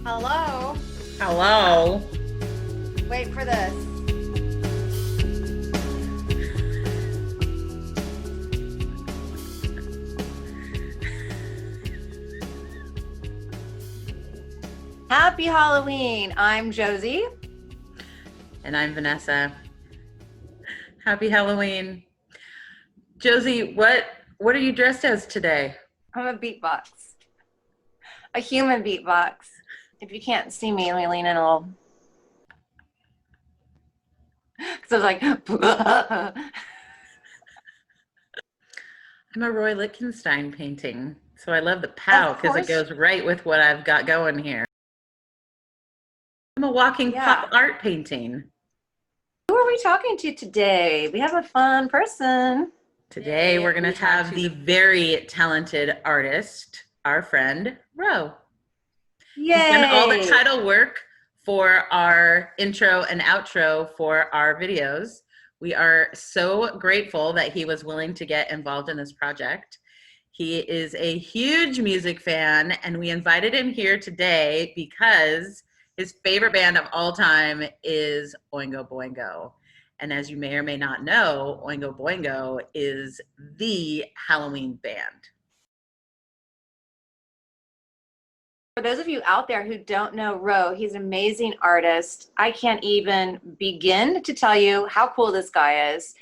Hello. Hello. Wait for this. Happy Halloween. I'm Josie. And I'm Vanessa. Happy Halloween. Josie, what are you dressed as today? I'm a beatbox, a human beatbox. If you can't see me, let me lean in a little. Because I was like, I'm a Roy Lichtenstein painting. So I love the of pow because it course. goes right with what I've got going here. I'm a walking pop Yeah. art painting. Who are we talking to today? We have a fun person. Today we're going to have the very talented artist, our friend, Ro. He's done all the Yay. title work for our intro and outro for our videos. We are so grateful that he was willing to get involved in this project. He is a huge music fan, and we invited him here today because his favorite band of all time is Oingo Boingo. And as you may or may not know, Oingo Boingo is the Halloween band. For those of you out there who don't know Ro, he's an amazing artist. I can't even begin to tell you how cool this guy is.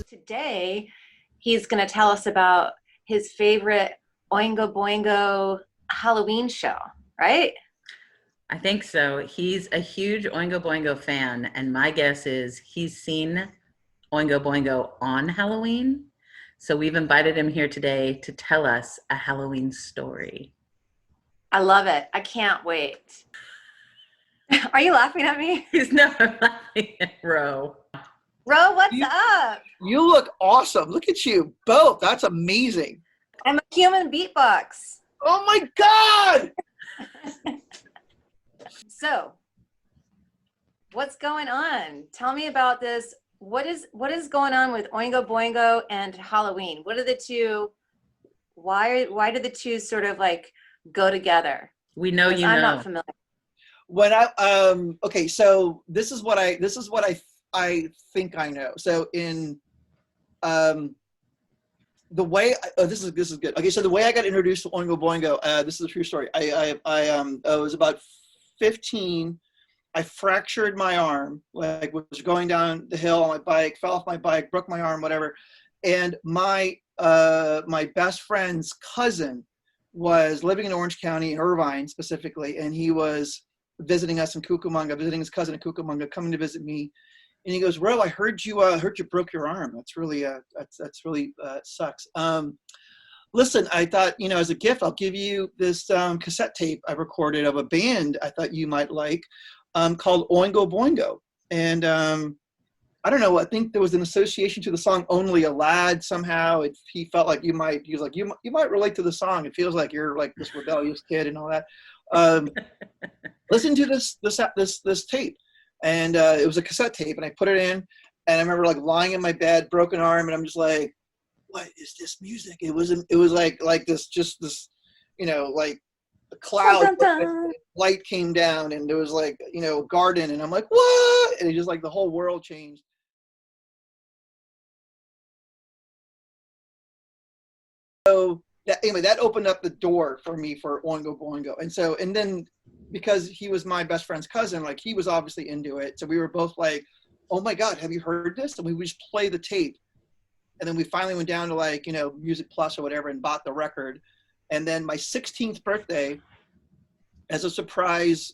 Today, he's going to tell us about his favorite Oingo Boingo Halloween show, right? I think so. He's a huge Oingo Boingo fan, and my guess is he's seen Oingo Boingo on Halloween. So we've invited him here today to tell us a Halloween story. I love it. I can't wait. Are you laughing at me? He's never laughing at Ro. Ro, what's You, up? you look awesome. Look at you both. That's amazing. I'm a human beatbox. Oh my God. So, what's going on? Tell me about this. What is going on with Oingo Boingo and Halloween? What are the two? Why do the two sort of like go together? We know you I'm know. not familiar. When I okay, so this is what I think I know. So in the way this is good. Okay, so the way I got introduced to Oingo Boingo, this is a true story. I was about 15. I fractured my arm, like was going down the hill on my bike, fell off my bike, broke my arm, whatever. And my best friend's cousin was living in Orange County, in Irvine specifically, and he was visiting us in Cucamonga, visiting his cousin in Cucamonga, coming to visit me. And he goes, "Ro, I heard you broke your arm. That's really that's really sucks." Listen, I thought, as a gift, I'll give you this cassette tape I recorded of a band I thought you might like, called Oingo Boingo. And I don't know, I think there was an association to the song Only a Lad somehow. He felt like he was like, you might relate to the song. It feels like you're like this rebellious kid and all that. Um, Listen to this tape. And it was a cassette tape, and I put it in, and I remember like lying in my bed, broken arm, and I'm just like, what is this music? It was like this, like a Dun, cloud, dun, dun. light came down, and there was like, a garden, and I'm like, what? And it just like the whole world changed. So that opened up the door for me for Oingo Boingo. And then because he was my best friend's cousin, like he was obviously into it. So we were both like, oh my God, have you heard this? And we would just play the tape. And then we finally went down to like, Music Plus or whatever and bought the record. And then my 16th birthday, as a surprise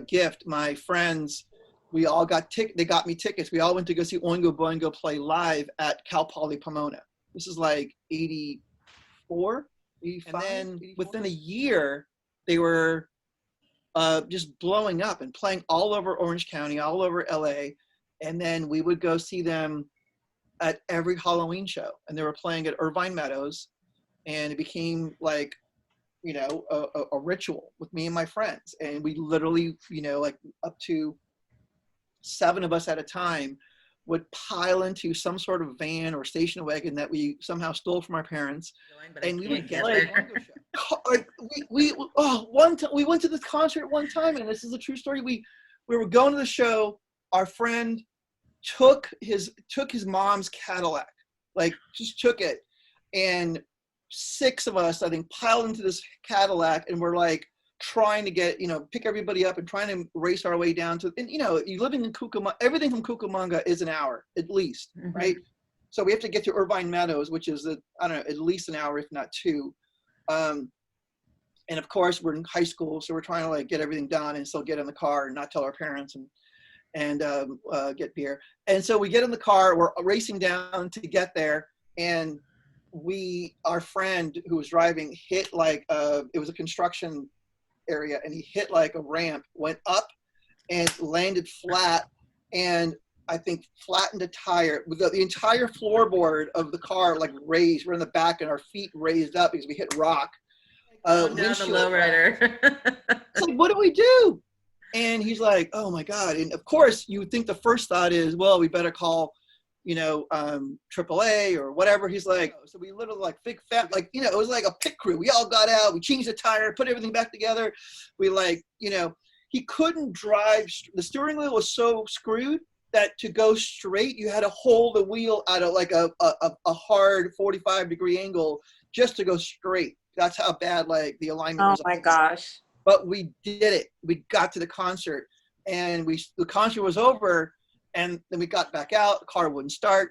gift, my friends, we all they got me tickets. We all went to go see Oingo Boingo play live at Cal Poly Pomona. This is like 84, 85. And then 84? Within a year, they were just blowing up and playing all over Orange County, all over LA. And then we would go see them at every Halloween show. And they were playing at Irvine Meadows. And it became like, a ritual with me and my friends. And we literally, like up to 7 of us at a time would pile into some sort of van or station wagon that we somehow stole from our parents, and we would play Oingo show. Like we went to this concert one time, and this is a true story. We were going to the show. Our friend took his mom's Cadillac, like just took it, and 6 of us, I think, piled into this Cadillac, and we're like trying to get, pick everybody up and trying to race our way down to, and you living in Cucamonga, everything from Cucamonga is an hour at least, right? So we have to get to Irvine Meadows, which is at least an hour, if not 2. And of course we're in high school, so we're trying to like get everything done and still get in the car and not tell our parents and get beer. And so we get in the car, we're racing down to get there, and our friend who was driving hit like it was a construction area, and he hit like a ramp, went up and landed flat, and I think flattened a tire with the entire floorboard of the car like raised. We're in the back and our feet raised up because we hit rock. Down the lowrider. It's like, what do we do? And he's like, oh my God. And of course you would think the first thought is, well, we better call AAA or whatever. He's like, so we literally like big fat, like, it was like a pit crew. We all got out, we changed the tire, put everything back together. We he couldn't drive. The steering wheel was so screwed that to go straight, you had to hold the wheel at like a hard 45-degree angle just to go straight. That's how bad like the alignment was. Oh my gosh. But we did it. We got to the concert, and the concert was over. And then we got back out, the car wouldn't start.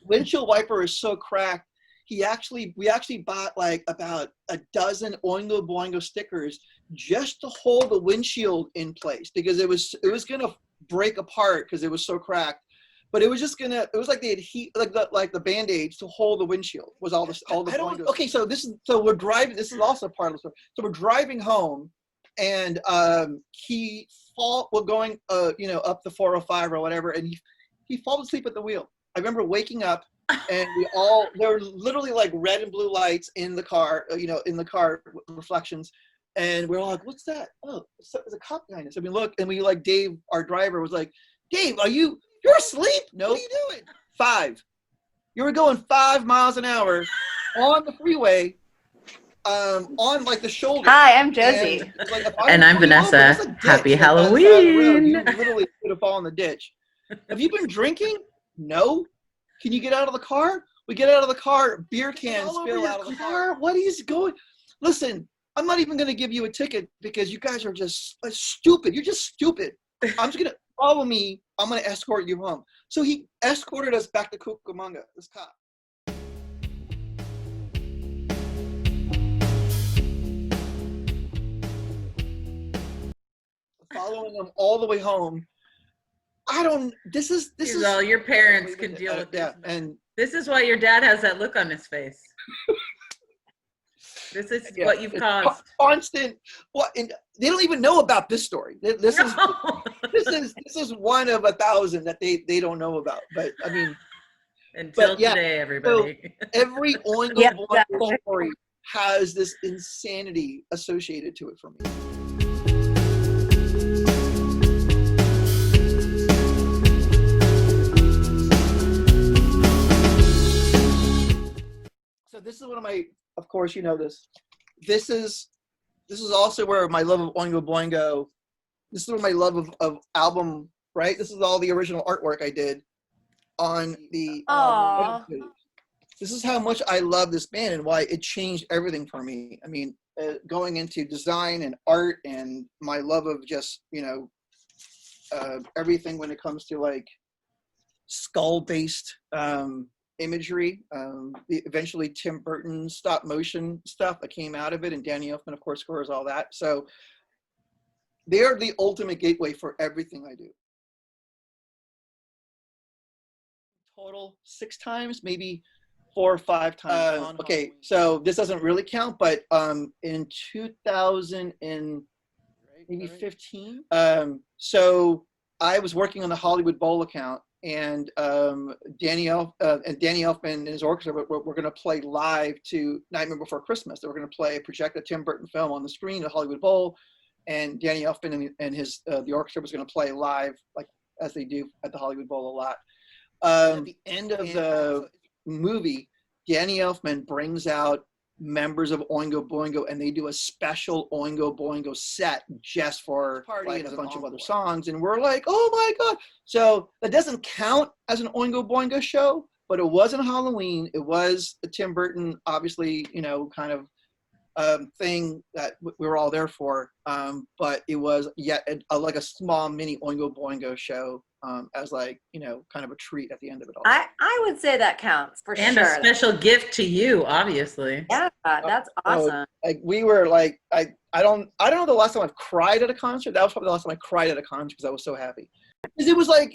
Windshield wiper is so cracked. We actually bought like about a dozen Oingo Boingo stickers just to hold the windshield in place, because it was gonna break apart because it was so cracked. But it was like they had heat, like the Band-Aids to hold the windshield was all the Boingos. Okay, so we're driving, this is also part of the story. So we're driving home, and we're going up the 405 or whatever, and he falls asleep at the wheel. I remember waking up, and there were literally like red and blue lights in the car, in the car reflections, and we're all like, what's that? Oh, there's a cop behind us. And we look, and we like, Dave, our driver, was like, Dave, you're asleep? Nope. What are you doing? 5. You were going 5 miles an hour on the freeway, on like the shoulder. Hi, I'm Josie. And I'm Vanessa. Happy Halloween. You literally could have fallen in the ditch. Have you been drinking? No. Can you get out of the car? We get out of the car, beer cans spill out of the car. What is going? Listen, I'm not even going to give you a ticket because you guys are just stupid. You're just stupid. I'm just going to follow me. I'm going to escort you home. So he escorted us back to Cucamonga, this cop. Following him all the way home. This is well, your parents can deal with this. Yeah, and this is why your dad has that look on his face. This is what you've caused. Constant. What? And they don't even know about this story. This is one of 1,000 that they don't know about. But I mean, until today, everybody. So every Oingo Boingo story has this insanity associated to it for me. So this is one of my, of course, you know this. This is also where my love of Oingo Boingo. This is where my love of album, right? This is all the original artwork I did on the. This is how much I love this band and why it changed everything for me. I mean, going into design and art and my love of just everything when it comes to like skull-based imagery. Eventually Tim Burton's stop motion stuff that came out of it, and Danny Elfman, of course, scores all that. So they're the ultimate gateway for everything I do. Total 6 times, maybe 4 or 5 times. Okay, so this doesn't really count, but in 2015, so I was working on the Hollywood Bowl account, and Danny Elfman and his orchestra were going to play live to Nightmare Before Christmas. They were going to project a Tim Burton film on the screen at Hollywood Bowl, and Danny Elfman and his the orchestra was going to play live like as they do at the Hollywood Bowl a lot. At the end of the movie, Danny Elfman brings out members of Oingo Boingo, and they do a special Oingo Boingo set just for like a bunch of other songs, and we're like, oh my god! So that doesn't count as an Oingo Boingo show, but it wasn't Halloween. It was a Tim Burton, obviously, kind of thing that we were all there for. But it was yet like a small mini Oingo Boingo show, as like, kind of a treat at the end of it all. I would say that counts for And sure. a special gift to you, obviously. Yeah, that's awesome. Like we were like, I don't know the last time I've cried at a concert. That was probably the last time I cried at a concert because I was so happy. Because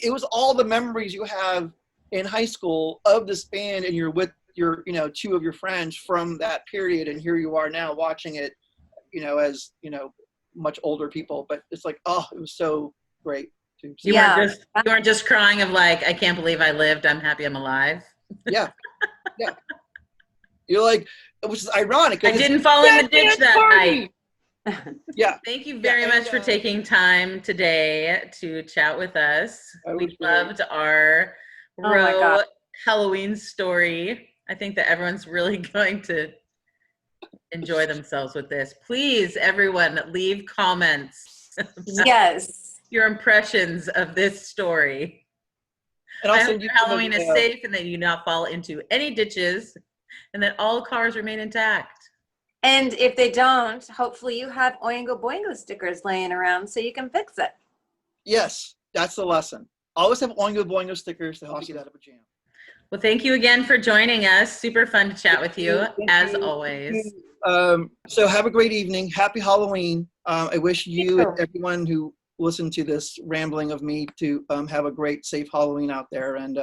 it was all the memories you have in high school of this band, and you're with your, two of your friends from that period, and here you are now watching it, as, much older people. But it's like, oh, it was so great. You weren't just crying of like, I can't believe I lived. I'm happy I'm alive. Yeah. Yeah. You're like, which is ironic. I didn't fall in the ditch that night. Yeah. Thank you very much for taking time today to chat with us. We loved our Roe Halloween story. I think that everyone's really going to enjoy themselves with this. Please, everyone, leave comments. Yes. Your impressions of this story. And I also, hope your Halloween is safe and that you do not fall into any ditches and that all cars remain intact. And if they don't, hopefully you have Oingo Boingo stickers laying around so you can fix it. Yes, that's the lesson. Always have Oingo Boingo stickers to help you get out of a jam. Well, thank you again for joining us. Super fun to chat with you, as always. So have a great evening. Happy Halloween. I wish you and everyone who listened to this rambling of me to have a great, safe Halloween out there, and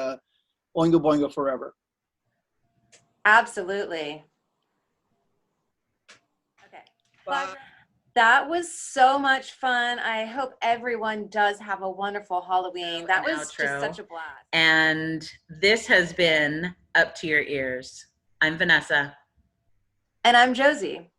Oingo Boingo forever. Absolutely. Okay. Bye. That was so much fun. I hope everyone does have a wonderful Halloween. That was just such a blast. And this has been Up to Your Ears. I'm Vanessa. And I'm Josie.